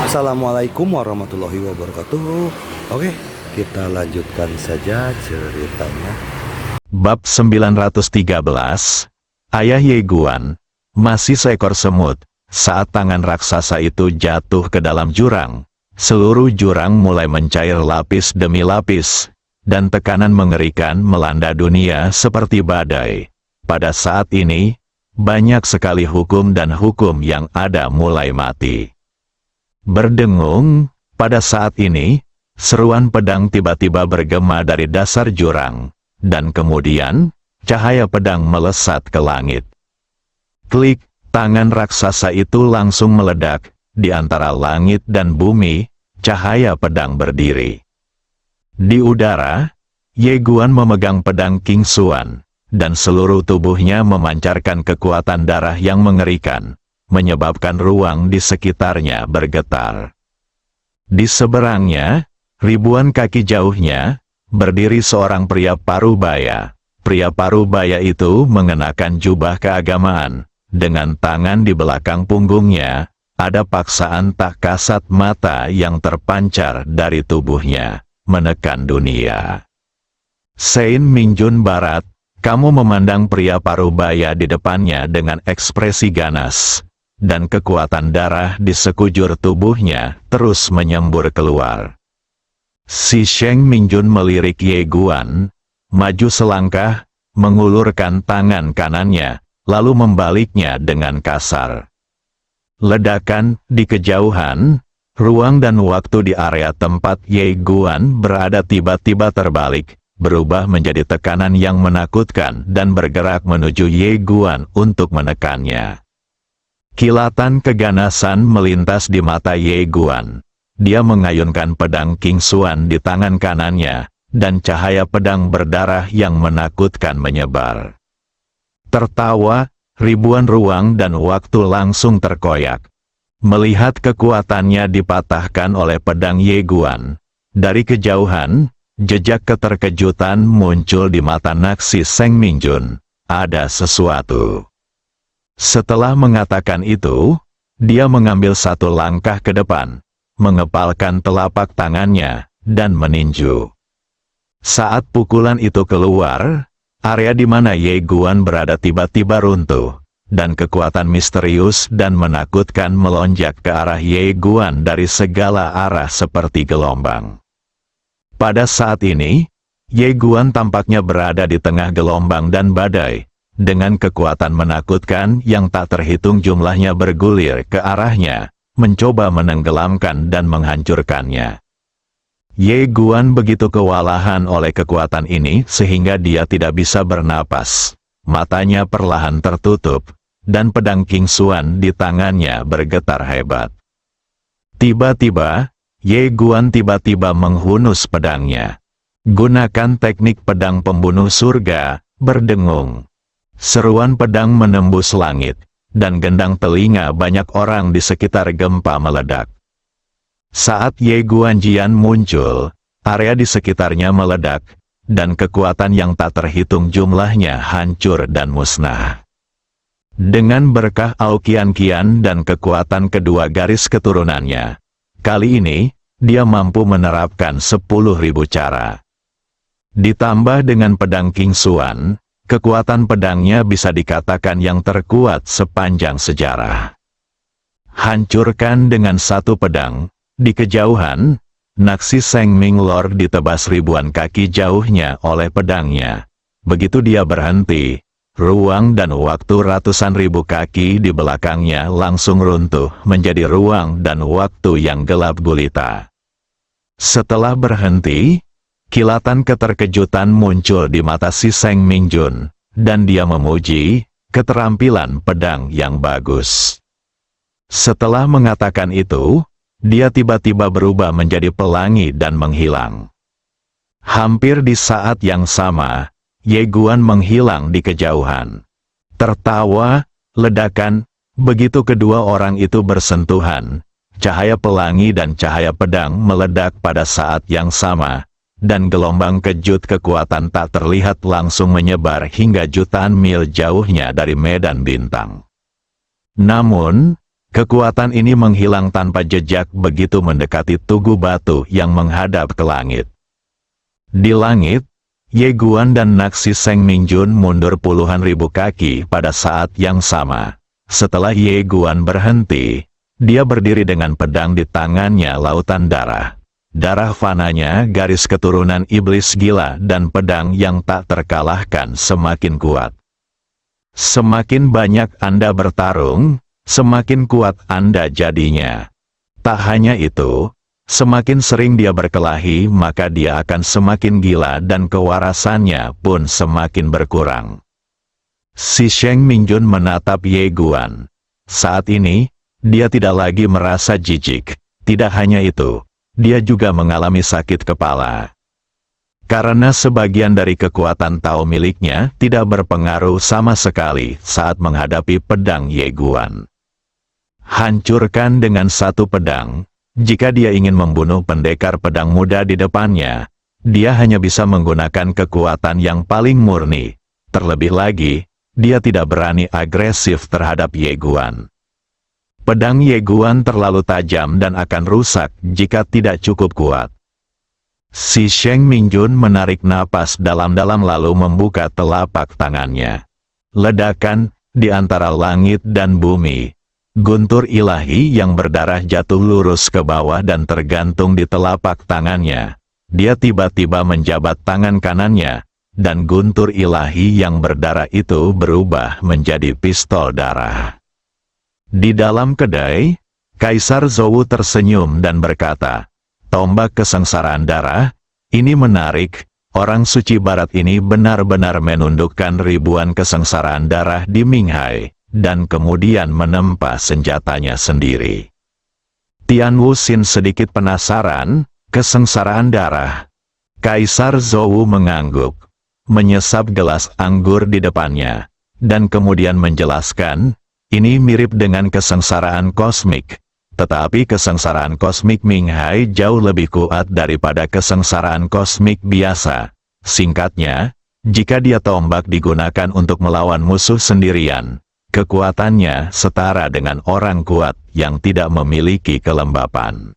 Assalamualaikum warahmatullahi wabarakatuh. Oke, kita lanjutkan saja ceritanya. Bab 913, Ayah Yeguan, masih seekor semut. Saat tangan raksasa itu jatuh ke dalam jurang, seluruh jurang mulai mencair lapis demi lapis, dan tekanan mengerikan melanda dunia seperti badai. Pada saat ini, banyak sekali hukum dan hukum yang ada mulai mati. Berdengung, pada saat ini, seruan pedang tiba-tiba bergema dari dasar jurang, dan kemudian, cahaya pedang melesat ke langit. Klik, tangan raksasa itu langsung meledak, di antara langit dan bumi, cahaya pedang berdiri. Di udara, Yeguan memegang pedang King Xuan, dan seluruh tubuhnya memancarkan kekuatan darah yang mengerikan, menyebabkan ruang di sekitarnya bergetar. Di seberangnya, ribuan kaki jauhnya, berdiri seorang pria parubaya. Pria parubaya itu mengenakan jubah keagamaan, dengan tangan di belakang punggungnya, ada paksaan tak kasat mata yang terpancar dari tubuhnya, menekan dunia. Sein Mingjun Barat, kamu memandang pria parubaya di depannya dengan ekspresi ganas, dan kekuatan darah di sekujur tubuhnya terus menyembur keluar. Si Sheng Mingjun melirik Yeguan, maju selangkah, mengulurkan tangan kanannya, lalu membaliknya dengan kasar. Ledakan di kejauhan, ruang dan waktu di area tempat Yeguan berada tiba-tiba terbalik, berubah menjadi tekanan yang menakutkan dan bergerak menuju Yeguan untuk menekannya. Kilatan keganasan melintas di mata Yeguan. Dia mengayunkan pedang King Xuan di tangan kanannya, dan cahaya pedang berdarah yang menakutkan menyebar. Tertawa, ribuan ruang dan waktu langsung terkoyak. Melihat kekuatannya dipatahkan oleh pedang Yeguan, dari kejauhan, jejak keterkejutan muncul di mata Naksi Sheng Mingjun. Ada sesuatu. Setelah mengatakan itu, dia mengambil satu langkah ke depan, mengepalkan telapak tangannya, dan meninju. Saat pukulan itu keluar, area di mana Yeguan berada tiba-tiba runtuh, dan kekuatan misterius dan menakutkan melonjak ke arah Yeguan dari segala arah seperti gelombang. Pada saat ini, Yeguan tampaknya berada di tengah gelombang dan badai, dengan kekuatan menakutkan yang tak terhitung jumlahnya bergulir ke arahnya, mencoba menenggelamkan dan menghancurkannya. Yeguan begitu kewalahan oleh kekuatan ini sehingga dia tidak bisa bernapas. Matanya perlahan tertutup, dan pedang King Xuan di tangannya bergetar hebat. Tiba-tiba, Yeguan tiba-tiba menghunus pedangnya. Gunakan teknik pedang pembunuh surga, berdengung. Seruan pedang menembus langit, dan gendang telinga banyak orang di sekitar gempa meledak. Saat Yeguan Jian muncul, area di sekitarnya meledak, dan kekuatan yang tak terhitung jumlahnya hancur dan musnah. Dengan berkah Aoqian dan kekuatan kedua garis keturunannya, kali ini, dia mampu menerapkan 10.000 cara. Ditambah dengan pedang King Xuan, kekuatan pedangnya bisa dikatakan yang terkuat sepanjang sejarah. Hancurkan dengan satu pedang, di kejauhan, Naksi Sheng Minglor ditebas ribuan kaki jauhnya oleh pedangnya. Begitu dia berhenti, ruang dan waktu ratusan ribu kaki di belakangnya langsung runtuh menjadi ruang dan waktu yang gelap gulita. Setelah berhenti, kilatan keterkejutan muncul di mata si Sheng Mingjun, dan dia memuji keterampilan pedang yang bagus. Setelah mengatakan itu, dia tiba-tiba berubah menjadi pelangi dan menghilang. Hampir di saat yang sama, Yeguan menghilang di kejauhan. Tertawa, ledakan, begitu kedua orang itu bersentuhan, cahaya pelangi dan cahaya pedang meledak pada saat yang sama, dan gelombang kejut kekuatan tak terlihat langsung menyebar hingga jutaan mil jauhnya dari medan bintang. Namun, Kekuatan ini menghilang tanpa jejak begitu mendekati tugu batu yang menghadap ke langit. Di langit, Ye Guan dan Naksi Seng Mingjun mundur puluhan ribu kaki pada saat yang sama. Setelah Ye Guan berhenti, dia berdiri dengan pedang di tangannya lautan darah. Darah fananya garis keturunan iblis gila dan pedang yang tak terkalahkan semakin kuat. Semakin banyak Anda bertarung, semakin kuat Anda jadinya. Tak hanya itu, semakin sering dia berkelahi maka dia akan semakin gila dan kewarasannya pun semakin berkurang. Si Seng Mingjun menatap Ye Guan. Saat ini, dia tidak lagi merasa jijik. Tidak hanya itu, dia juga mengalami sakit kepala. Karena sebagian dari kekuatan Tao miliknya tidak berpengaruh sama sekali saat menghadapi pedang Ye Guan. Hancurkan dengan satu pedang. Jika dia ingin membunuh pendekar pedang muda di depannya, dia hanya bisa menggunakan kekuatan yang paling murni. Terlebih lagi, dia tidak berani agresif terhadap Ye Guan. Pedang Ye Guan terlalu tajam dan akan rusak jika tidak cukup kuat. Si Seng Mingjun menarik napas dalam-dalam lalu membuka telapak tangannya. Ledakan di antara langit dan bumi. Guntur ilahi yang berdarah jatuh lurus ke bawah dan tergantung di telapak tangannya. Dia tiba-tiba menjabat tangan kanannya, dan guntur ilahi yang berdarah itu berubah menjadi pistol darah. Di dalam kedai, Kaisar Zhou tersenyum dan berkata, "Tombak kesengsaraan darah, ini menarik, orang suci barat ini benar-benar menundukkan ribuan kesengsaraan darah di Minghai, dan kemudian menempa senjatanya sendiri." Tian Wuxin sedikit penasaran, kesengsaraan darah. Kaisar Zhou mengangguk, menyesap gelas anggur di depannya, dan kemudian menjelaskan, ini mirip dengan kesengsaraan kosmik. Tetapi kesengsaraan kosmik Minghai jauh lebih kuat daripada kesengsaraan kosmik biasa. Singkatnya, jika dia tombak digunakan untuk melawan musuh sendirian, kekuatannya setara dengan orang kuat yang tidak memiliki kelembapan.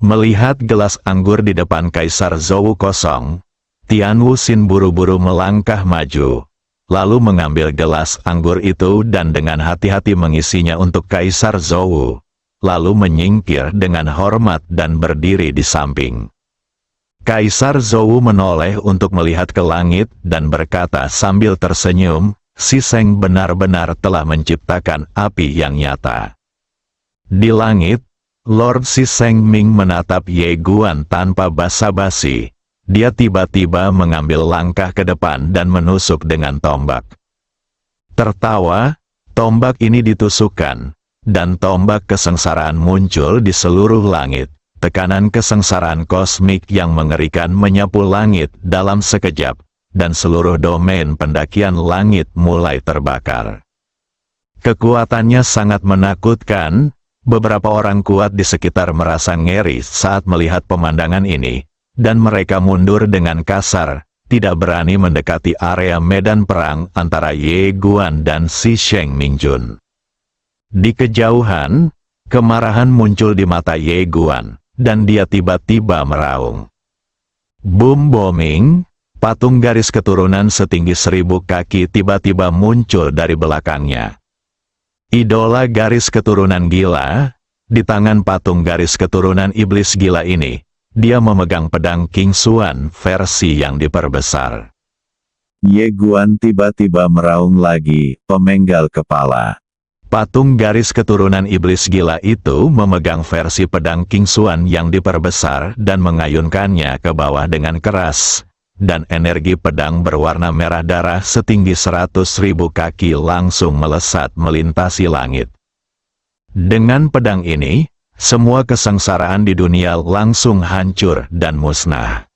Melihat gelas anggur di depan Kaisar Zhou kosong, Tian Wuxin buru-buru melangkah maju, lalu mengambil gelas anggur itu dan dengan hati-hati mengisinya untuk Kaisar Zhou. Lalu menyingkir dengan hormat dan berdiri di samping. Kaisar Zhou menoleh untuk melihat ke langit dan berkata sambil tersenyum, "Si Seng benar-benar telah menciptakan api yang nyata." Di langit, Lord Si Seng Ming menatap Ye Guan tanpa basa-basi. Dia tiba-tiba mengambil langkah ke depan dan menusuk dengan tombak. Tertawa, tombak ini ditusukkan. Dan tombak kesengsaraan muncul di seluruh langit. Tekanan kesengsaraan kosmik yang mengerikan menyapu langit dalam sekejap, dan seluruh domain pendakian langit mulai terbakar. Kekuatannya sangat menakutkan, beberapa orang kuat di sekitar merasa ngeri saat melihat pemandangan ini, dan mereka mundur dengan kasar, tidak berani mendekati area medan perang antara Ye Guan dan Si Seng Mingjun. Di kejauhan, kemarahan muncul di mata Ye Guan, dan dia tiba-tiba meraung. Boom booming, patung garis keturunan setinggi 1000 kaki tiba-tiba muncul dari belakangnya. Idola garis keturunan gila, di tangan patung garis keturunan iblis gila ini, dia memegang pedang King Xuan versi yang diperbesar. Ye Guan tiba-tiba meraung lagi, pemenggal kepala. Patung garis keturunan iblis gila itu memegang versi pedang King Xuan yang diperbesar dan mengayunkannya ke bawah dengan keras, dan energi pedang berwarna merah darah setinggi 100.000 kaki langsung melesat melintasi langit. Dengan pedang ini, semua kesengsaraan di dunia langsung hancur dan musnah.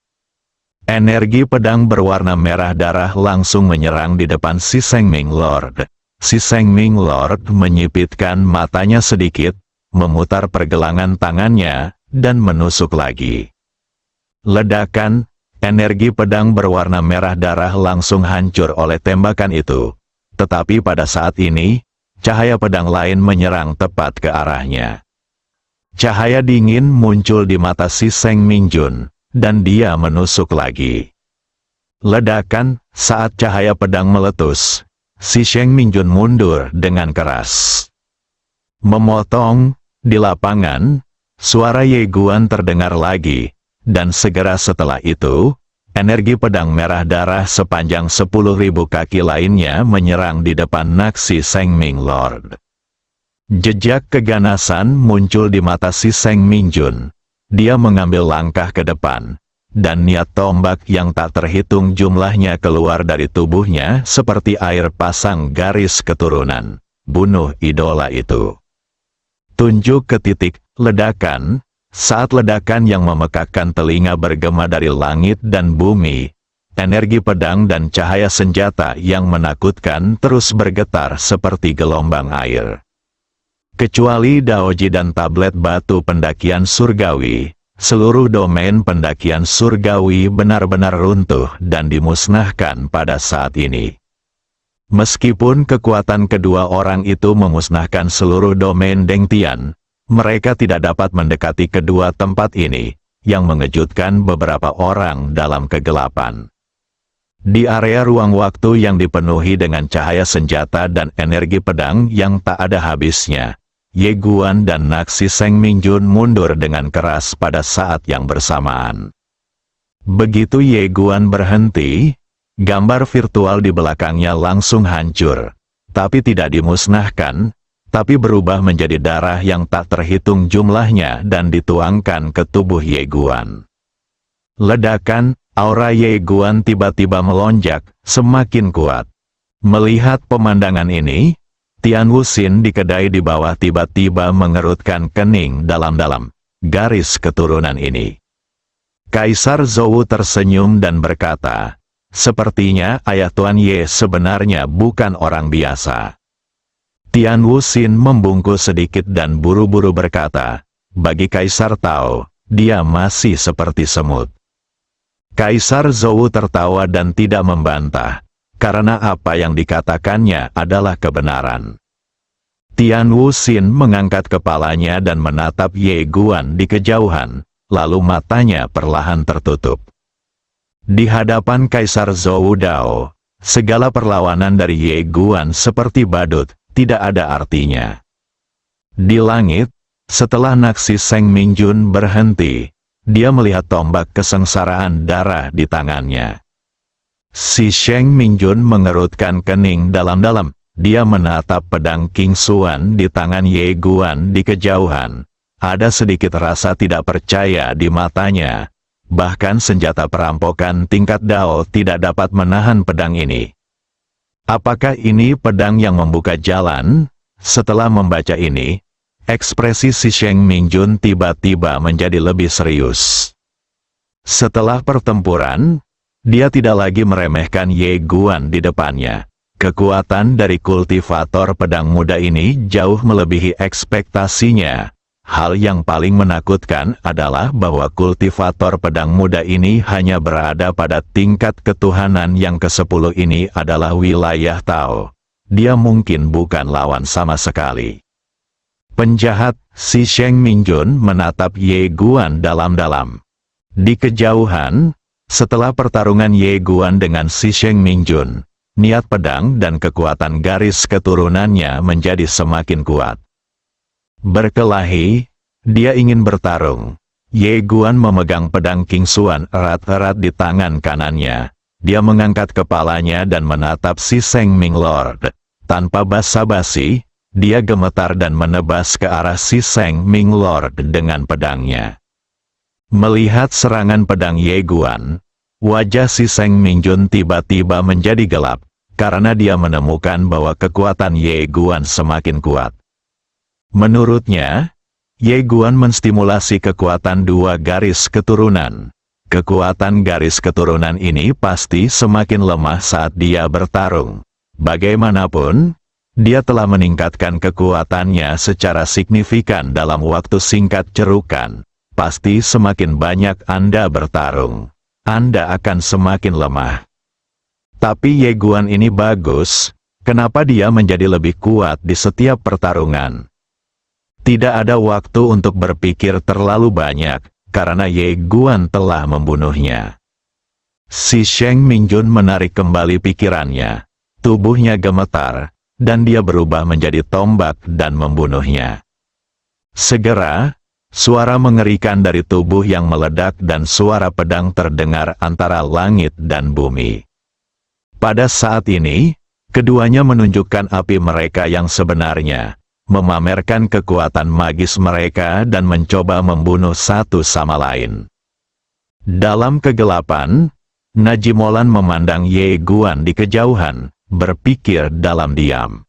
Energi pedang berwarna merah darah langsung menyerang di depan Si Seng Ming Lord. Si Seng Ming Lord menyipitkan matanya sedikit, memutar pergelangan tangannya, dan menusuk lagi. Ledakan, energi pedang berwarna merah darah langsung hancur oleh tembakan itu. Tetapi pada saat ini, cahaya pedang lain menyerang tepat ke arahnya. Cahaya dingin muncul di mata si Seng Mingjun, dan dia menusuk lagi. Ledakan, saat cahaya pedang meletus, si Seng Mingjun mundur dengan keras. Memotong, di lapangan, suara Ye Guan terdengar lagi, dan segera setelah itu, energi pedang merah darah sepanjang 10.000 kaki lainnya menyerang di depan Naksi Seng Ming Lord. Jejak keganasan muncul di mata si Seng Mingjun. Dia mengambil langkah ke depan, dan niat tombak yang tak terhitung jumlahnya keluar dari tubuhnya seperti air pasang garis keturunan. Bunuh idola itu. Tunjuk ke titik, ledakan. Saat ledakan yang memekakkan telinga bergema dari langit dan bumi, energi pedang dan cahaya senjata yang menakutkan terus bergetar seperti gelombang air. Kecuali daoji dan tablet batu pendakian surgawi, seluruh domain pendakian surgawi benar-benar runtuh dan dimusnahkan pada saat ini. Meskipun kekuatan kedua orang itu memusnahkan seluruh domain Deng Tian, mereka tidak dapat mendekati kedua tempat ini, yang mengejutkan beberapa orang dalam kegelapan. Di area ruang waktu yang dipenuhi dengan cahaya senjata dan energi pedang yang tak ada habisnya, Ye Guan dan Naksi Seng Mingjun mundur dengan keras pada saat yang bersamaan. Begitu Ye Guan berhenti, gambar virtual di belakangnya langsung hancur, tapi tidak dimusnahkan, tapi berubah menjadi darah yang tak terhitung jumlahnya dan dituangkan ke tubuh Ye Guan. Ledakan, aura Ye Guan tiba-tiba melonjak, semakin kuat. Melihat pemandangan ini, Tian Wuxin di kedai di bawah tiba-tiba mengerutkan kening dalam-dalam. Garis keturunan ini. Kaisar Zhou tersenyum dan berkata, sepertinya ayah Tuan Ye sebenarnya bukan orang biasa. Tian Wuxin membungkuk sedikit dan buru-buru berkata, bagi Kaisar Tao, dia masih seperti semut. Kaisar Zhou tertawa dan tidak membantah, karena apa yang dikatakannya adalah kebenaran. Tian Wuxin mengangkat kepalanya dan menatap Ye Guan di kejauhan, lalu matanya perlahan tertutup. Di hadapan Kaisar Zhou Dao, segala perlawanan dari Ye Guan seperti badut, tidak ada artinya. Di langit, setelah Naksi Seng Mingjun berhenti, dia melihat tombak kesengsaraan darah di tangannya. Si Seng Mingjun mengerutkan kening dalam-dalam, dia menatap pedang King Xuan di tangan Ye Guan di kejauhan. Ada sedikit rasa tidak percaya di matanya, bahkan senjata perampokan tingkat Dao tidak dapat menahan pedang ini. Apakah ini pedang yang membuka jalan? Setelah membaca ini, ekspresi si Seng Mingjun tiba-tiba menjadi lebih serius. Setelah pertempuran, dia tidak lagi meremehkan Ye Guan di depannya. Kekuatan dari kultivator pedang muda ini jauh melebihi ekspektasinya. Hal yang paling menakutkan adalah bahwa kultivator pedang muda ini hanya berada pada tingkat ketuhanan yang ke-10 ini adalah wilayah Tao. Dia mungkin bukan lawan sama sekali. Penjahat, si Seng Mingjun menatap Ye Guan dalam-dalam. Di kejauhan, setelah pertarungan Ye Guan dengan si Seng Mingjun, niat pedang dan kekuatan garis keturunannya menjadi semakin kuat. Berkelahi, dia ingin bertarung. Ye Guan memegang pedang King Xuan erat-erat di tangan kanannya. Dia mengangkat kepalanya dan menatap si Seng Ming Lord. Tanpa basa-basi, dia gemetar dan menebas ke arah si Seng Ming Lord dengan pedangnya. Melihat serangan pedang Ye Guan, wajah si Seng Mingjun tiba-tiba menjadi gelap, karena dia menemukan bahwa kekuatan Ye Guan semakin kuat. Menurutnya, Ye Guan menstimulasi kekuatan dua garis keturunan. Kekuatan garis keturunan ini pasti semakin lemah saat dia bertarung. Bagaimanapun, dia telah meningkatkan kekuatannya secara signifikan dalam waktu singkat cerukan. Pasti semakin banyak Anda bertarung, Anda akan semakin lemah. Tapi Ye Guan ini bagus, kenapa dia menjadi lebih kuat di setiap pertarungan. Tidak ada waktu untuk berpikir terlalu banyak, karena Ye Guan telah membunuhnya. Si Sheng Mingjun menarik kembali pikirannya, tubuhnya gemetar, dan dia berubah menjadi tombak dan membunuhnya. Segera, suara mengerikan dari tubuh yang meledak dan suara pedang terdengar antara langit dan bumi. Pada saat ini, keduanya menunjukkan api mereka yang sebenarnya, memamerkan kekuatan magis mereka dan mencoba membunuh satu sama lain. Dalam kegelapan, Najimolan memandang Ye Guan di kejauhan, berpikir dalam diam.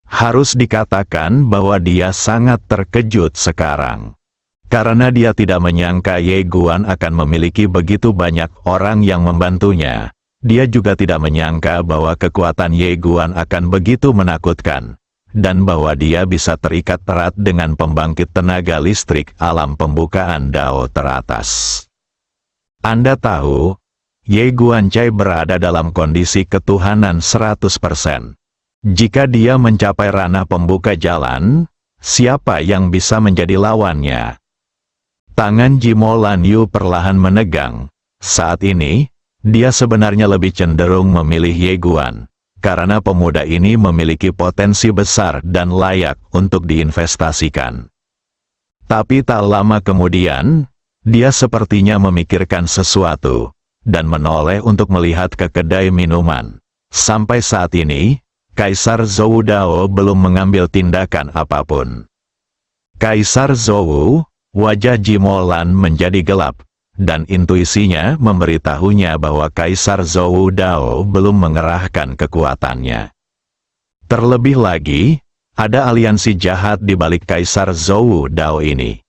Harus dikatakan bahwa dia sangat terkejut sekarang. Karena dia tidak menyangka Ye Guan akan memiliki begitu banyak orang yang membantunya, dia juga tidak menyangka bahwa kekuatan Ye Guan akan begitu menakutkan, dan bahwa dia bisa terikat erat dengan pembangkit tenaga listrik alam pembukaan Dao teratas. Anda tahu, Ye Guancai berada dalam kondisi ketuhanan 100%. Jika dia mencapai ranah pembuka jalan, siapa yang bisa menjadi lawannya? Tangan Jimo Lan Yu perlahan menegang. Saat ini, dia sebenarnya lebih cenderung memilih Ye Guan, karena pemuda ini memiliki potensi besar dan layak untuk diinvestasikan. Tapi tak lama kemudian, dia sepertinya memikirkan sesuatu, dan menoleh untuk melihat ke kedai minuman. Sampai saat ini, Kaisar Zhou Dao belum mengambil tindakan apapun. Kaisar Zhou, wajah Jimo Lan menjadi gelap, dan intuisinya memberitahunya bahwa Kaisar Zhou Dao belum mengerahkan kekuatannya. Terlebih lagi, ada aliansi jahat di balik Kaisar Zhou Dao ini.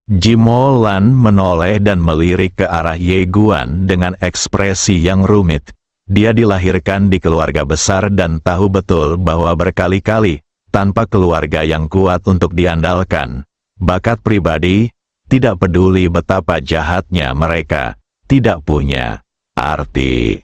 Jimo Lan menoleh dan melirik ke arah Ye Guan dengan ekspresi yang rumit. Dia dilahirkan di keluarga besar dan tahu betul bahwa berkali-kali, tanpa keluarga yang kuat untuk diandalkan, bakat pribadi, tidak peduli betapa jahatnya mereka, tidak punya arti.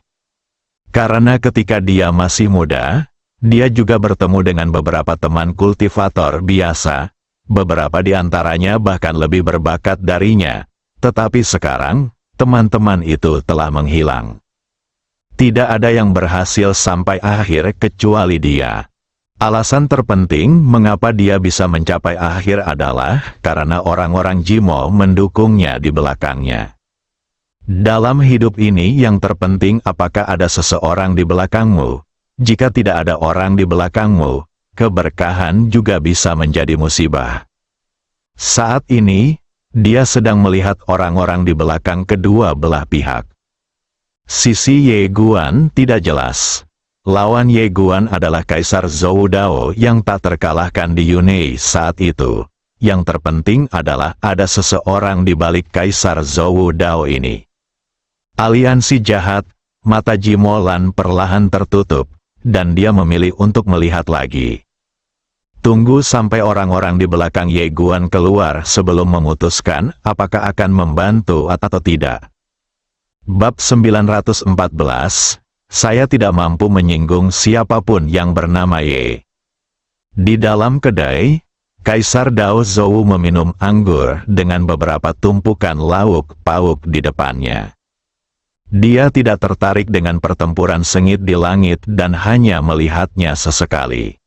Karena ketika dia masih muda, dia juga bertemu dengan beberapa teman kultivator biasa, beberapa di antaranya bahkan lebih berbakat darinya, tetapi sekarang, teman-teman itu telah menghilang. Tidak ada yang berhasil sampai akhir kecuali dia. Alasan terpenting mengapa dia bisa mencapai akhir adalah karena orang-orang Jimo mendukungnya di belakangnya. Dalam hidup ini yang terpenting apakah ada seseorang di belakangmu. Jika tidak ada orang di belakangmu, keberkahan juga bisa menjadi musibah. Saat ini, dia sedang melihat orang-orang di belakang kedua belah pihak. Sisi Ye Guan tidak jelas. Lawan Ye Guan adalah Kaisar Zhou Dao yang tak terkalahkan di Yunei saat itu. Yang terpenting adalah ada seseorang di balik Kaisar Zhou Dao ini. Aliansi jahat, mata Jimo Lan perlahan tertutup, dan dia memilih untuk melihat lagi. Tunggu sampai orang-orang di belakang Ye Guan keluar sebelum memutuskan apakah akan membantu atau tidak. Bab 914, saya tidak mampu menyinggung siapapun yang bernama Ye. Di dalam kedai, Kaisar Dao Zhou meminum anggur dengan beberapa tumpukan lauk pauk di depannya. Dia tidak tertarik dengan pertempuran sengit di langit dan hanya melihatnya sesekali.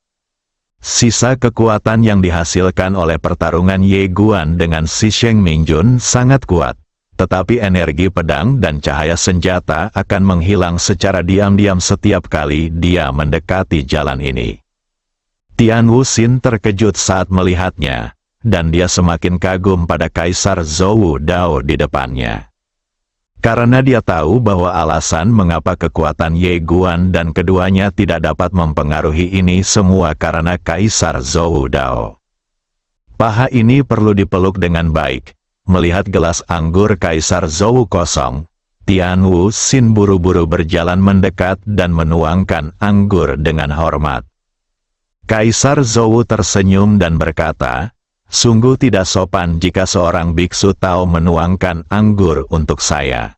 Sisa kekuatan yang dihasilkan oleh pertarungan Ye Guan dengan si Sheng Mingjun sangat kuat, tetapi energi pedang dan cahaya senjata akan menghilang secara diam-diam setiap kali dia mendekati jalan ini. Tian Wuxin terkejut saat melihatnya, dan dia semakin kagum pada Kaisar Zhou Dao di depannya. Karena dia tahu bahwa alasan mengapa kekuatan Ye Guan dan keduanya tidak dapat mempengaruhi ini semua karena Kaisar Zhou Dao. Paha ini perlu dipeluk dengan baik. Melihat gelas anggur Kaisar Zhou kosong, Tian Wuxin buru-buru berjalan mendekat dan menuangkan anggur dengan hormat. Kaisar Zhou tersenyum dan berkata, "Sungguh tidak sopan jika seorang biksu tahu menuangkan anggur untuk saya."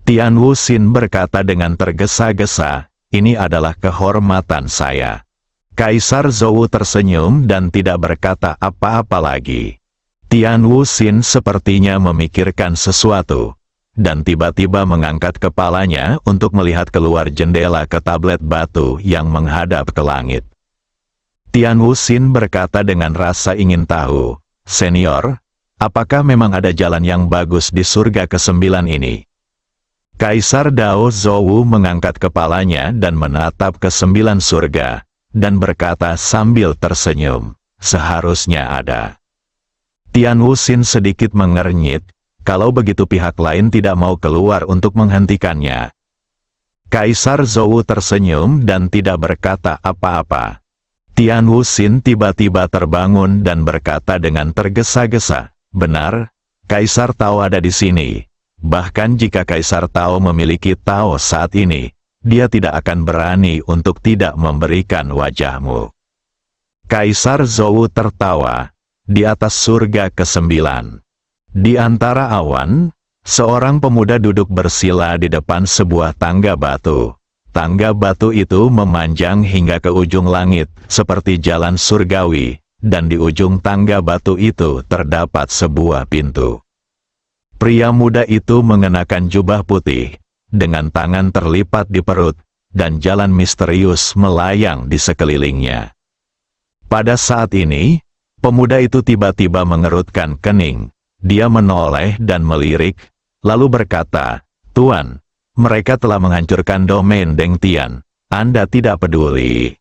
Tian Wuxin berkata dengan tergesa-gesa, Ini adalah kehormatan saya. Kaisar Zhou tersenyum dan tidak berkata apa-apa lagi. Tian Wuxin sepertinya memikirkan sesuatu, dan tiba-tiba mengangkat kepalanya untuk melihat keluar jendela ke tablet batu yang menghadap ke langit. Tian Wuxin berkata dengan rasa ingin tahu, "Senior, apakah memang ada jalan yang bagus di surga ke-9 ini?" Kaisar Dao Zhou mengangkat kepalanya dan menatap ke-9 surga, dan berkata sambil tersenyum, "Seharusnya ada." Tian Wuxin sedikit mengernyit, kalau begitu pihak lain tidak mau keluar untuk menghentikannya. Kaisar Zhou tersenyum dan tidak berkata apa-apa. Tian Wuxin tiba-tiba terbangun dan berkata dengan tergesa-gesa, "Benar, Kaisar Tao ada di sini. Bahkan jika Kaisar Tao memiliki Tao saat ini, dia tidak akan berani untuk tidak memberikan wajahmu." Kaisar Zhou tertawa. Di atas surga ke-9. Di antara awan, seorang pemuda duduk bersila di depan sebuah tangga batu. Tangga batu itu memanjang hingga ke ujung langit, seperti jalan surgawi, dan di ujung tangga batu itu terdapat sebuah pintu. Pria muda itu mengenakan jubah putih, dengan tangan terlipat di perut, dan jalan misterius melayang di sekelilingnya. Pada saat ini, pemuda itu tiba-tiba mengerutkan kening. Dia menoleh dan melirik, lalu berkata, "Tuan, mereka telah menghancurkan domain Deng Tian. Anda tidak peduli."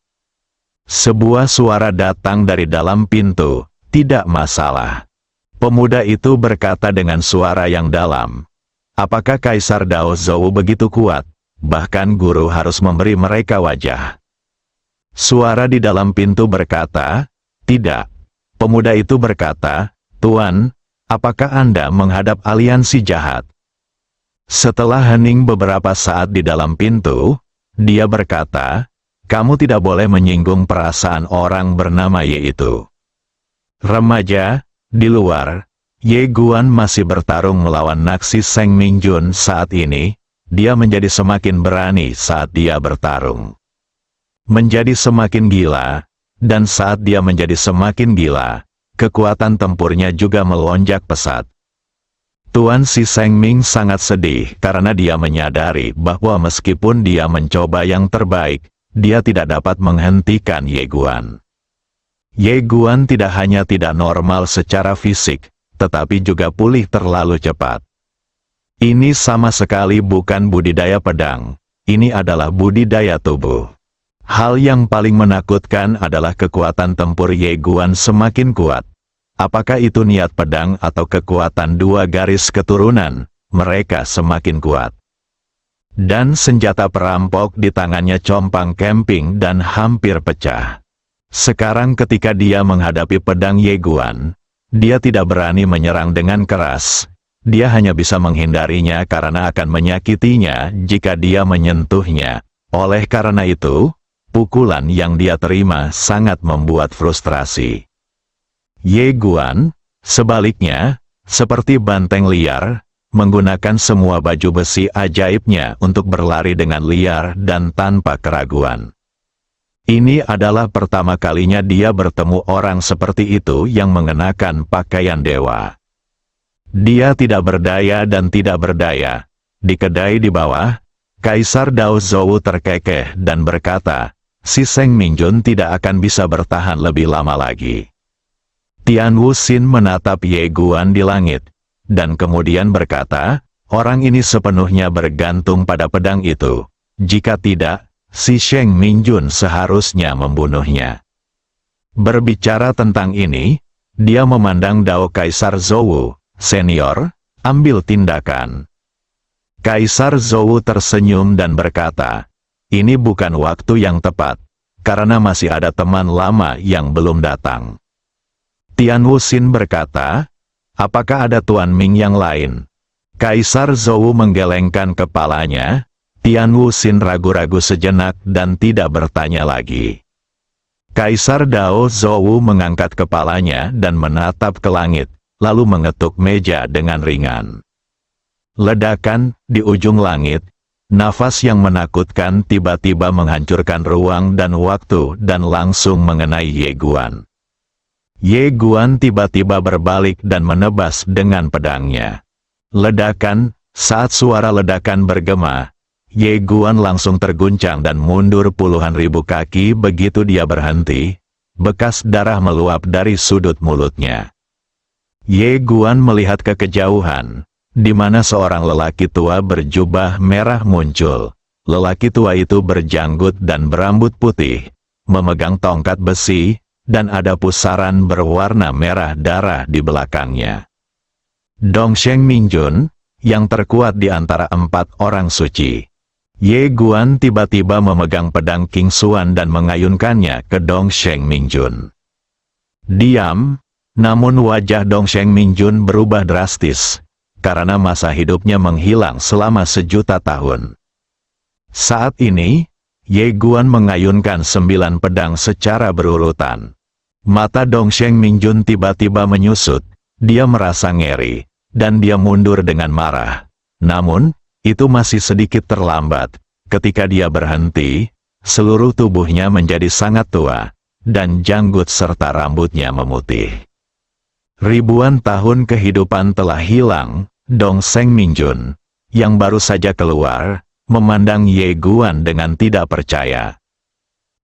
Sebuah suara datang dari dalam pintu, "Tidak masalah." Pemuda itu berkata dengan suara yang dalam, "Apakah Kaisar Dao Zhou begitu kuat? Bahkan guru harus memberi mereka wajah." Suara di dalam pintu berkata, "Tidak." Pemuda itu berkata, "Tuan, apakah Anda menghadap aliansi jahat?" Setelah hening beberapa saat di dalam pintu, dia berkata, "Kamu tidak boleh menyinggung perasaan orang bernama Ye itu." Remaja, di luar, Ye Guan masih bertarung melawan Naksi Seng Mingjun saat ini. Dia menjadi semakin berani saat dia bertarung. Menjadi semakin gila. Dan saat dia menjadi semakin gila, kekuatan tempurnya juga melonjak pesat. Tuan Si Sengming sangat sedih karena dia menyadari bahwa meskipun dia mencoba yang terbaik, dia tidak dapat menghentikan Ye Guan. Ye Guan tidak hanya tidak normal secara fisik, tetapi juga pulih terlalu cepat. Ini sama sekali bukan budidaya pedang, ini adalah budidaya tubuh. Hal yang paling menakutkan adalah kekuatan tempur Ye Guan semakin kuat. Apakah itu niat pedang atau kekuatan dua garis keturunan, mereka semakin kuat. Dan senjata perampok di tangannya compang camping dan hampir pecah. Sekarang ketika dia menghadapi pedang Ye Guan, dia tidak berani menyerang dengan keras. Dia hanya bisa menghindarinya karena akan menyakitinya jika dia menyentuhnya. Oleh karena itu, pukulan yang dia terima sangat membuat frustrasi. Ye Guan, sebaliknya, seperti banteng liar, menggunakan semua baju besi ajaibnya untuk berlari dengan liar dan tanpa keraguan. Ini adalah pertama kalinya dia bertemu orang seperti itu yang mengenakan pakaian dewa. Dia tidak berdaya dan tidak berdaya. Di kedai di bawah, Kaisar Dao Zhou terkekeh dan berkata, "Si Seng Mingjun tidak akan bisa bertahan lebih lama lagi." Tian Wuxin menatap Ye Guan di langit, dan kemudian berkata, "Orang ini sepenuhnya bergantung pada pedang itu. Jika tidak, si Seng Mingjun seharusnya membunuhnya." Berbicara tentang ini, dia memandang Dao Kaisar Zhou, "Senior, ambil tindakan." Kaisar Zhou tersenyum dan berkata, "Ini bukan waktu yang tepat, karena masih ada teman lama yang belum datang." Tian Wuxin berkata, "Apakah ada Tuan Ming yang lain?" Kaisar Zhou menggelengkan kepalanya. Tian Wuxin ragu-ragu sejenak dan tidak bertanya lagi. Kaisar Dao Zhou mengangkat kepalanya dan menatap ke langit, lalu mengetuk meja dengan ringan. Ledakan di ujung langit, Nafas yang menakutkan tiba-tiba menghancurkan ruang dan waktu dan langsung mengenai Ye Guan. Ye Guan tiba-tiba berbalik dan menebas dengan pedangnya. Ledakan, saat suara ledakan bergema, Ye Guan langsung terguncang dan mundur puluhan ribu kaki begitu dia berhenti, bekas darah meluap dari sudut mulutnya. Ye Guan melihat ke kejauhan, di mana seorang lelaki tua berjubah merah muncul. Lelaki tua itu berjanggut dan berambut putih, memegang tongkat besi, dan ada pusaran berwarna merah darah di belakangnya. Dongsheng Mingjun, yang terkuat di antara 4 orang suci. Ye Guan tiba-tiba memegang pedang King Xuan dan mengayunkannya ke Dongsheng Mingjun. Diam, namun wajah Dongsheng Mingjun berubah drastis, karena masa hidupnya menghilang selama 1.000.000 tahun. Saat ini, Ye Guan mengayunkan 9 pedang secara berurutan. Mata Dongsheng Mingjun tiba-tiba menyusut, dia merasa ngeri, dan dia mundur dengan marah. Namun, itu masih sedikit terlambat. Ketika dia berhenti, seluruh tubuhnya menjadi sangat tua, dan janggut serta rambutnya memutih. Ribuan tahun kehidupan telah hilang. Dongsheng Mingjun, yang baru saja keluar, memandang Ye Guan dengan tidak percaya.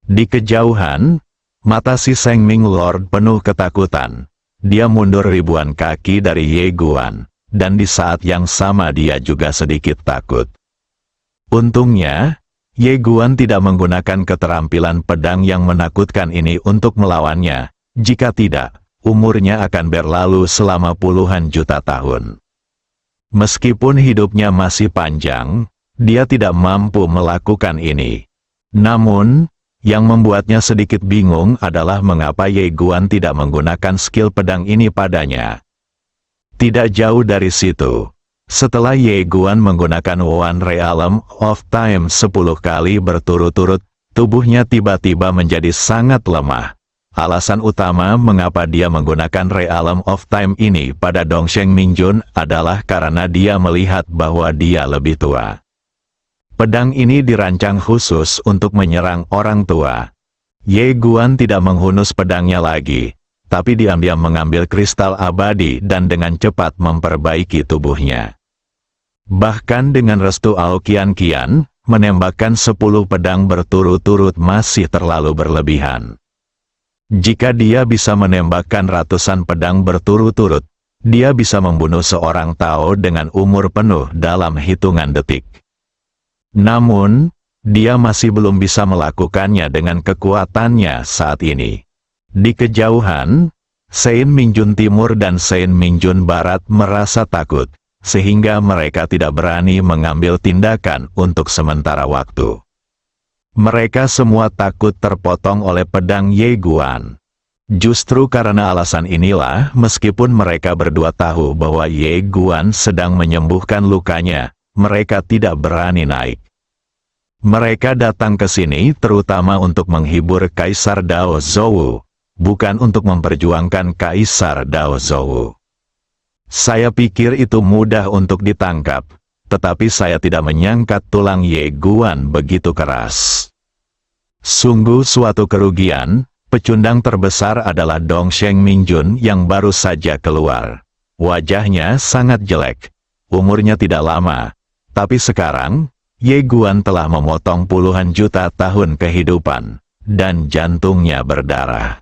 Di kejauhan, mata si Seng Ming Lord penuh ketakutan. Dia mundur ribuan kaki dari Ye Guan, dan di saat yang sama dia juga sedikit takut. Untungnya, Ye Guan tidak menggunakan keterampilan pedang yang menakutkan ini untuk melawannya. Jika tidak, umurnya akan berlalu selama puluhan juta tahun. Meskipun hidupnya masih panjang, dia tidak mampu melakukan ini. Namun, yang membuatnya sedikit bingung adalah mengapa Ye Guan tidak menggunakan skill pedang ini padanya. Tidak jauh dari situ, setelah Ye Guan menggunakan One Realm of Time 10 kali berturut-turut, tubuhnya tiba-tiba menjadi sangat lemah. Alasan utama mengapa dia menggunakan Realm of Time ini pada Dongsheng Mingjun adalah karena dia melihat bahwa dia lebih tua. Pedang ini dirancang khusus untuk menyerang orang tua. Ye Guan tidak menghunus pedangnya lagi, tapi diam-diam mengambil kristal abadi dan dengan cepat memperbaiki tubuhnya. Bahkan dengan restu Ao Qian Qian, menembakkan 10 pedang berturut-turut masih terlalu berlebihan. Jika dia bisa menembakkan ratusan pedang berturut-turut, dia bisa membunuh seorang Tao dengan umur penuh dalam hitungan detik. Namun, dia masih belum bisa melakukannya dengan kekuatannya saat ini. Di kejauhan, Sein Mingjun Timur dan Sein Mingjun Barat merasa takut, sehingga mereka tidak berani mengambil tindakan untuk sementara waktu. Mereka semua takut terpotong oleh pedang Ye Guan. Justru karena alasan inilah, meskipun mereka berdua tahu bahwa Ye Guan sedang menyembuhkan lukanya, mereka tidak berani naik. Mereka datang ke sini terutama untuk menghibur Kaisar Dao Zhou, bukan untuk memperjuangkan Kaisar Dao Zhou. Saya pikir itu mudah untuk ditangkap, tetapi saya tidak menyangka tulang Ye Guan begitu keras. Sungguh suatu kerugian. Pecundang terbesar adalah Dongsheng Mingjun yang baru saja keluar. Wajahnya sangat jelek. Umurnya tidak lama. Tapi sekarang, Ye Guan telah memotong puluhan juta tahun kehidupan, dan jantungnya berdarah.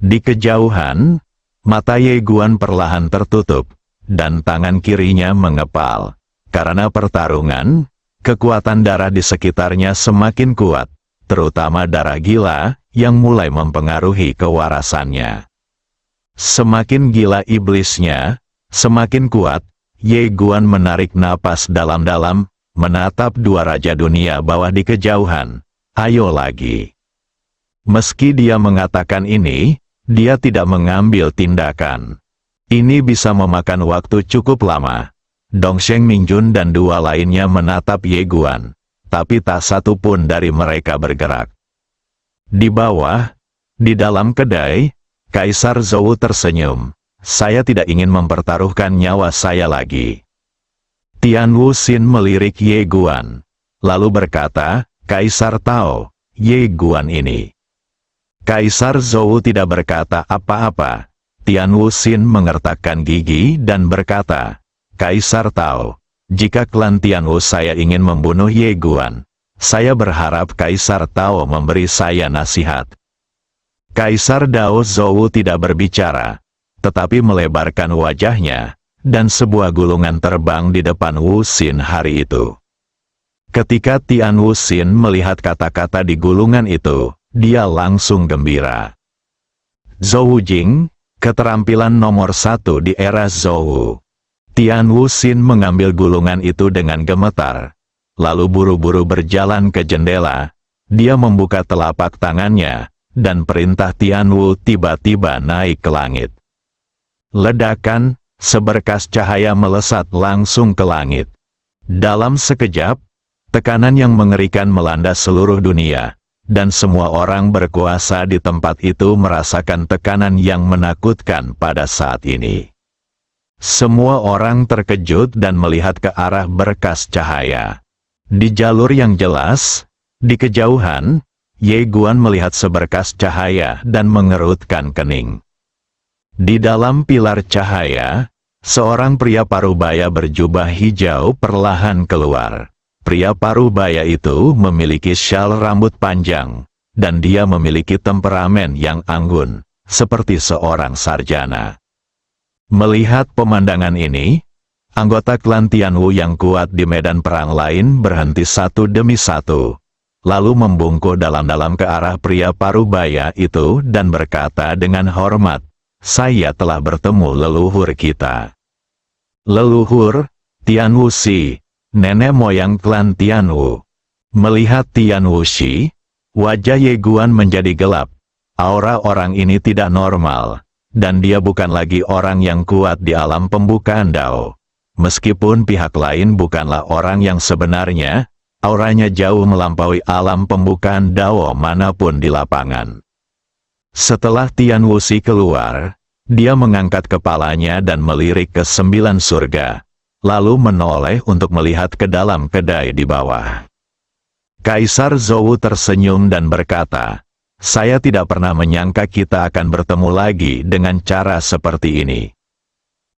Di kejauhan, mata Ye Guan perlahan tertutup, dan tangan kirinya mengepal. Karena pertarungan, kekuatan darah di sekitarnya semakin kuat, terutama darah gila, yang mulai mempengaruhi kewarasannya. Semakin gila iblisnya, semakin kuat, Ye Guan menarik napas dalam-dalam, menatap dua raja dunia bawah di kejauhan. Ayo lagi. Meski dia mengatakan ini, dia tidak mengambil tindakan. Ini bisa memakan waktu cukup lama. Dongsheng Mingjun dan dua lainnya menatap Ye Guan, tapi tak satu pun dari mereka bergerak. Di bawah, di dalam kedai, Kaisar Zhou tersenyum. Saya tidak ingin mempertaruhkan nyawa saya lagi. Tian Wuxin melirik Ye Guan. lalu berkata, "Kaisar Tao, Ye Guan ini." Kaisar Zhou tidak berkata apa-apa. Tian Wuxin mengertakkan gigi dan berkata, "Kaisar Tao, jika klan Tianwu saya ingin membunuh Ye Guan, saya berharap Kaisar Tao memberi saya nasihat." Kaisar Dao Zhou tidak berbicara, tetapi melebarkan wajahnya, dan sebuah gulungan terbang di depan Wuxin hari itu. Ketika Tian Wuxin melihat kata-kata di gulungan itu, dia langsung gembira. Zhou Jing, keterampilan nomor 1 di era Zhou. Tian Wuxin mengambil gulungan itu dengan gemetar, lalu buru-buru berjalan ke jendela. Dia membuka telapak tangannya, dan perintah Tianwu tiba-tiba naik ke langit. Ledakan, seberkas cahaya melesat langsung ke langit. Dalam sekejap, tekanan yang mengerikan melanda seluruh dunia, dan semua orang berkuasa di tempat itu merasakan tekanan yang menakutkan pada saat ini. Semua orang terkejut dan melihat ke arah berkas cahaya. Di jalur yang jelas, di kejauhan, Ye Guan melihat seberkas cahaya dan mengerutkan kening. Di dalam pilar cahaya, seorang pria parubaya berjubah hijau perlahan keluar. Pria parubaya itu memiliki syal rambut panjang, dan dia memiliki temperamen yang anggun, seperti seorang sarjana. Melihat pemandangan ini, anggota klan Tianwu yang kuat di medan perang lain berhenti satu demi satu, lalu membungkuk dalam-dalam ke arah pria parubaya itu dan berkata dengan hormat, "Saya telah bertemu leluhur kita." Leluhur, Tian Wuxi, nenek moyang klan Tianwu. Melihat Tian Wuxi, wajah Ye Guan menjadi gelap. Aura orang ini tidak normal, dan dia bukan lagi orang yang kuat di alam pembukaan Dao. Meskipun pihak lain bukanlah orang yang sebenarnya, auranya jauh melampaui alam pembukaan Dao manapun di lapangan. Setelah Tian Wuxi keluar, dia mengangkat kepalanya dan melirik ke 9 surga, lalu menoleh untuk melihat ke dalam kedai di bawah. Kaisar Zhou tersenyum dan berkata, "Saya tidak pernah menyangka kita akan bertemu lagi dengan cara seperti ini."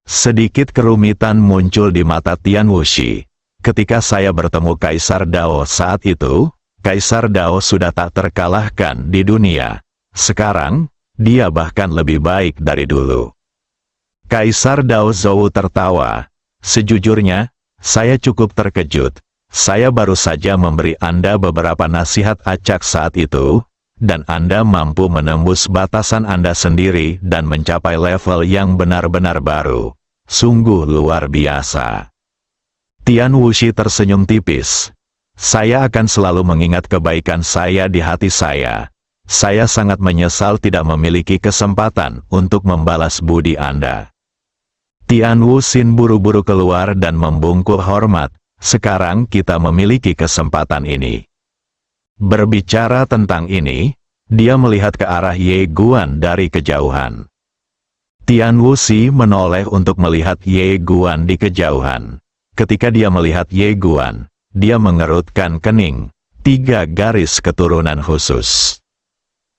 Sedikit kerumitan muncul di mata Tian Wuxi. Ketika saya bertemu Kaisar Dao saat itu, Kaisar Dao sudah tak terkalahkan di dunia. Sekarang, dia bahkan lebih baik dari dulu. Kaisar Dao Zhou tertawa. "Sejujurnya, saya cukup terkejut. Saya baru saja memberi Anda beberapa nasihat acak saat itu, dan Anda mampu menembus batasan Anda sendiri dan mencapai level yang benar-benar baru. Sungguh luar biasa." Tian Wuxi tersenyum tipis. "Saya akan selalu mengingat kebaikan saya di hati saya. Saya sangat menyesal tidak memiliki kesempatan untuk membalas budi Anda." Tian Wuxin buru-buru keluar dan membungkuk hormat. "Sekarang kita memiliki kesempatan ini." Berbicara tentang ini, dia melihat ke arah Ye Guan dari kejauhan. Tian Wuxi menoleh untuk melihat Ye Guan di kejauhan. Ketika dia melihat Ye Guan, dia mengerutkan kening, 3 garis keturunan khusus.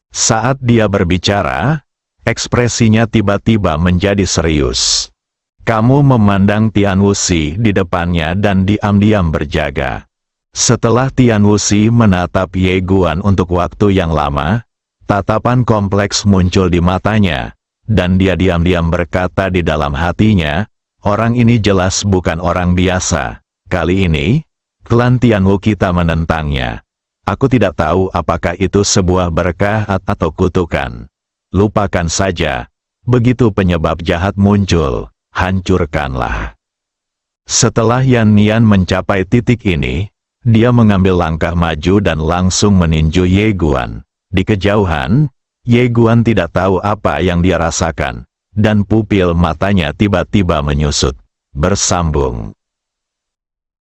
Saat dia berbicara, ekspresinya tiba-tiba menjadi serius. Kamu memandang Tian Wuxi di depannya dan diam-diam berjaga. Setelah Tian Wuxi menatap Ye Guan untuk waktu yang lama, tatapan kompleks muncul di matanya, dan dia diam-diam berkata di dalam hatinya, "Orang ini jelas bukan orang biasa. Kali ini, klan Tianwu kita menentangnya. Aku tidak tahu apakah itu sebuah berkah atau kutukan. Lupakan saja. Begitu penyebab jahat muncul, hancurkanlah." Setelah Yan Nian mencapai titik ini, dia mengambil langkah maju dan langsung meninju Ye Guan. Di kejauhan, Ye Guan tidak tahu apa yang dia rasakan, dan pupil matanya tiba-tiba menyusut. Bersambung.